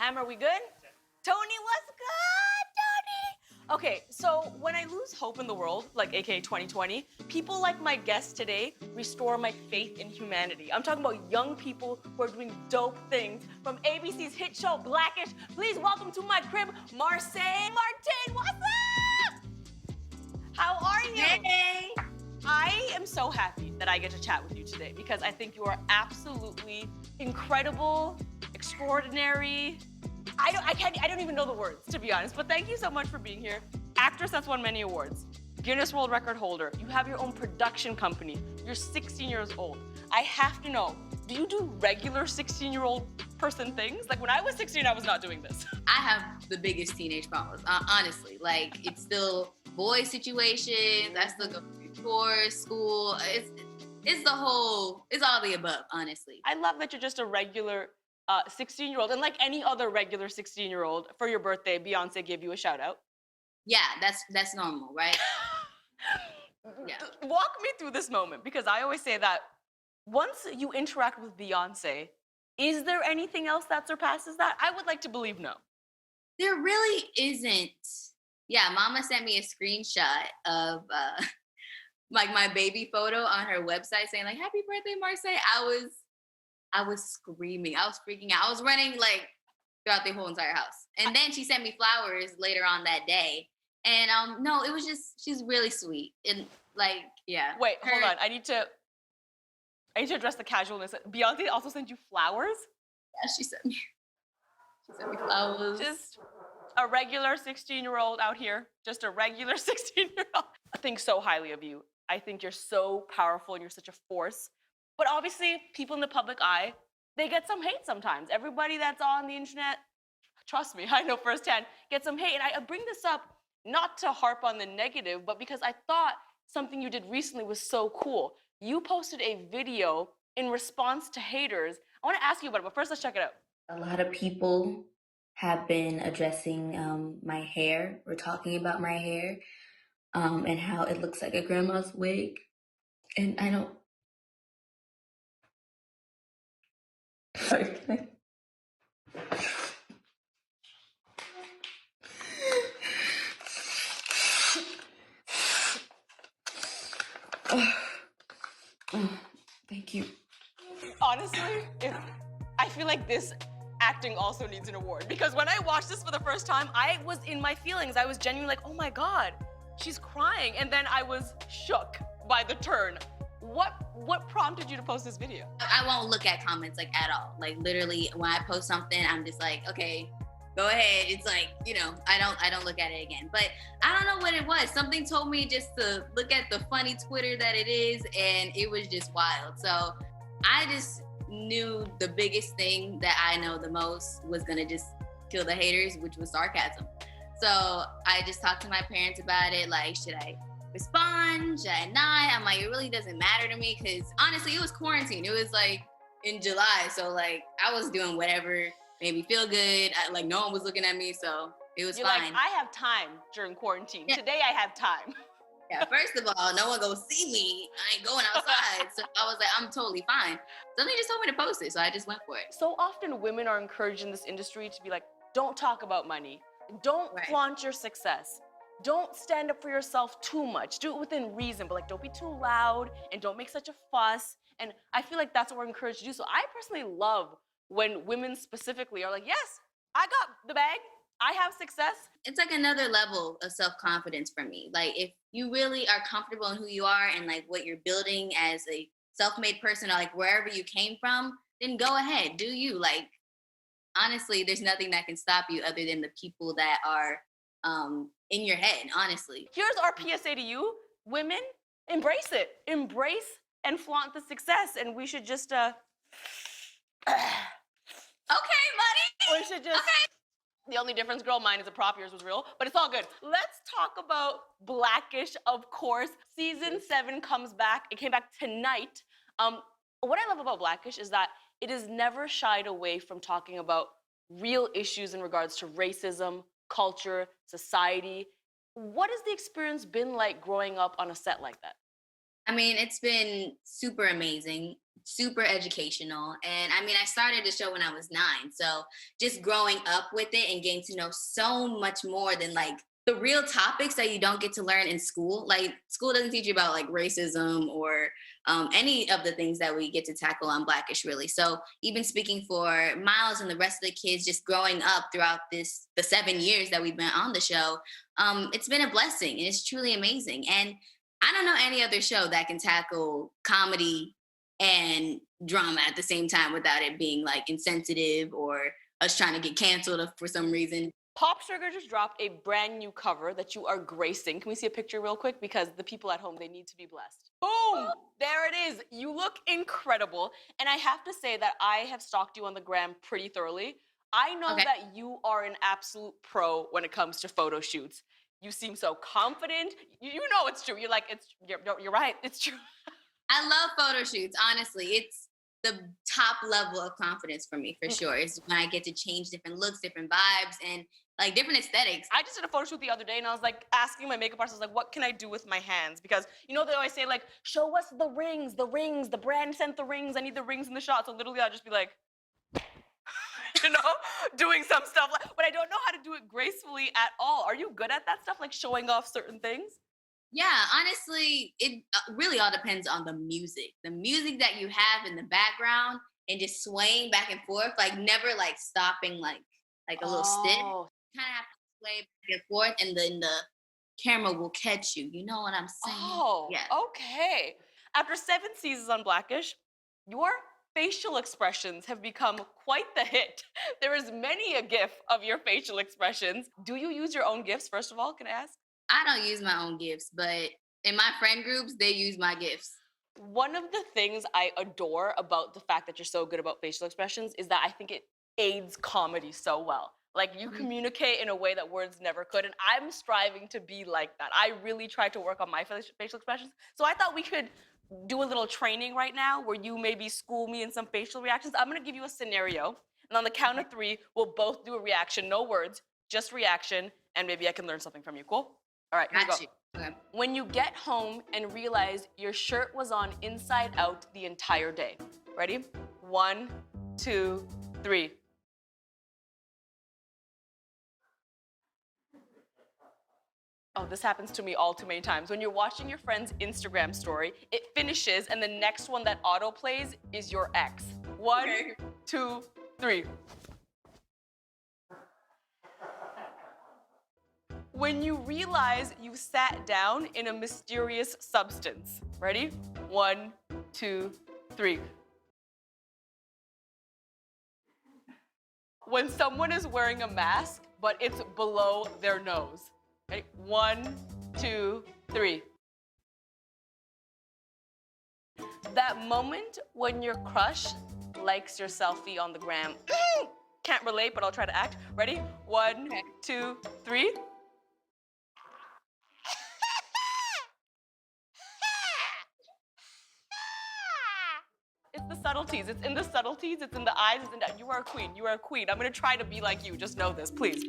Em, are we good? Tony, what's good, Tony? Okay, so when I lose hope in the world, like AKA 2020, people like my guest today restore my faith in humanity. I'm talking about young people who are doing dope things. From ABC's hit show Blackish, please welcome to my crib, Marseille Martin. What's up? How are you? Hey. I am so happy that I get to chat with you today because I think you are absolutely incredible, extraordinary. I don't even know the words, to be honest, but thank you so much for being here. Actress that's won many awards, Guinness World Record holder. You have your own production company. You're 16 years old. I have to know, do you do regular 16-year-old person things? Like when I was 16, I was not doing this. I have the biggest teenage problems, honestly. Like, it's still boy situations. I still go to chores, school. It's all the above, honestly. I love that you're just a regular 16-year-old, and like any other regular 16-year-old, for your birthday, Beyonce gave you a shout out. Yeah, that's normal, right? Yeah. Walk me through this moment, because I always say that once you interact with Beyonce, is there anything else that surpasses that? I would like to believe no. There really isn't. Yeah, Mama sent me a screenshot of like my baby photo on her website saying like "Happy birthday, Marseille." I was screaming. I was freaking out. I was running like throughout the whole entire house. And then she sent me flowers later on that day. And no, it was just she's really sweet. And like, yeah. Wait, hold on. I need to address the casualness. Beyonce also sent you flowers? Yeah, she sent me flowers. Just a regular 16-year-old out here. Just a regular 16-year-old. I think so highly of you. I think you're so powerful and you're such a force. But obviously, people in the public eye, they get some hate sometimes. Everybody that's on the internet, trust me, I know firsthand, get some hate. And I bring this up not to harp on the negative, but because I thought something you did recently was so cool. You posted a video in response to haters. I want to ask you about it, but first let's check it out. A lot of people have been addressing my hair or talking about my hair and how it looks like a grandma's wig. And I don't... Sorry, can Thank you. Honestly, I feel like this acting also needs an award, because when I watched this for the first time, I was in my feelings. I was genuinely like, oh my God, she's crying. And then I was shook by the turn. What prompted you to post this video? I won't look at comments like at all. Like literally when I post something, I'm just like, okay, go ahead. It's like, you know, I don't look at it again. But I don't know what it was. Something told me just to look at the funny Twitter that it is, and it was just wild. So I just knew the biggest thing that I know the most was gonna just kill the haters, which was sarcasm. So I just talked to my parents about it. Like, should I respond? Should I not? I'm like, it really doesn't matter to me, because honestly, it was quarantine. It was like in July. So like I was doing whatever made me feel good. Like no one was looking at me, so it was You're fine. like, I have time during quarantine. Yeah. Today I have time. Yeah, first of all, no one go see me. I ain't going outside. So I was like, I'm totally fine. So they just told me to post it, so I just went for it. So often women are encouraged in this industry to be like, don't talk about money. Don't flaunt your success. Don't stand up for yourself too much. Do it within reason, but like, don't be too loud and don't make such a fuss. And I feel like that's what we're encouraged to do. So I personally love when women specifically are like, yes, I got the bag. I have success. It's like another level of self-confidence for me. Like if you really are comfortable in who you are and like what you're building as a self-made person, or like wherever you came from, then go ahead, do you. Like, honestly, there's nothing that can stop you other than the people that are in your head, honestly. Here's our PSA to you, women, embrace it. Embrace and flaunt the success. And we should just, Okay, buddy. We should just, The only difference, girl, mine is a prop, yours was real, but it's all good. Let's talk about Blackish, of course. Season 7 comes back. It came back tonight. What I love about Blackish is that it is never shied away from talking about real issues in regards to racism, culture, society. What has the experience been like growing up on a set like that? I mean, it's been super amazing, super educational. And I mean, I started the show when I was 9. So just growing up with it and getting to know so much more than like the real topics that you don't get to learn in school. Like, school doesn't teach you about like racism or any of the things that we get to tackle on Blackish, really. So even speaking for Miles and the rest of the kids, just growing up throughout the 7 years that we've been on the show, it's been a blessing and it's truly amazing. And I don't know any other show that can tackle comedy and drama at the same time without it being like insensitive or us trying to get canceled for some reason. Pop Sugar just dropped a brand new cover that you are gracing. Can we see a picture real quick? Because the people at home, they need to be blessed. Boom! There it is. You look incredible. And I have to say that I have stalked you on the gram pretty thoroughly. I know Okay. that you are an absolute pro when it comes to photo shoots. You seem so confident. You know it's true. You're like, you're right. It's true. I love photo shoots, honestly. It's the top level of confidence for me, for sure. It's when I get to change different looks, different vibes, and like different aesthetics. I just did a photo shoot the other day and I was like asking my makeup artist, I was like, what can I do with my hands? Because you know, they always say like, show us the rings, the brand sent the rings, I need the rings in the shot. So literally I'll just be like, you know, doing some stuff, but I don't know how to do it gracefully at all. Are you good at that stuff, like showing off certain things? Yeah, honestly, it really all depends on the music. The music that you have in the background and just swaying back and forth, like never like stopping like a little stiff. Oh, Kind of have to sway back and forth, and then the camera will catch you. You know what I'm saying? oh, Yeah. okay. After 7 seasons on Blackish, your facial expressions have become quite the hit. There is many a gif of your facial expressions. Do you use your own gifs, first of all, can I ask? I don't use my own gifts, but in my friend groups, they use my gifts. One of the things I adore about the fact that you're so good about facial expressions is that I think it aids comedy so well. Like you Mhm. communicate in a way that words never could, and I'm striving to be like that. I really try to work on my facial expressions. So I thought we could do a little training right now where you maybe school me in some facial reactions. I'm gonna give you a scenario, and on the count of 3, we'll both do a reaction, no words, just reaction, and maybe I can learn something from you. Cool? All right, here we Got go. you. Okay. When you get home and realize your shirt was on inside out the entire day. Ready? 1, 2, 3. Oh, this happens to me all too many times. When you're watching your friend's Instagram story, it finishes and the next one that auto plays is your ex. 1, Okay. 2, 3. When you realize you sat down in a mysterious substance. Ready? 1, 2, 3. When someone is wearing a mask, but it's below their nose. Ready? 1, 2, 3. That moment when your crush likes your selfie on the gram. Can't relate, but I'll try to act. Ready? 1, Okay. 2, 3. It's the subtleties. It's in the subtleties. It's in the eyes. It's in that. You are a queen. You are a queen. I'm gonna try to be like you. Just know this, please.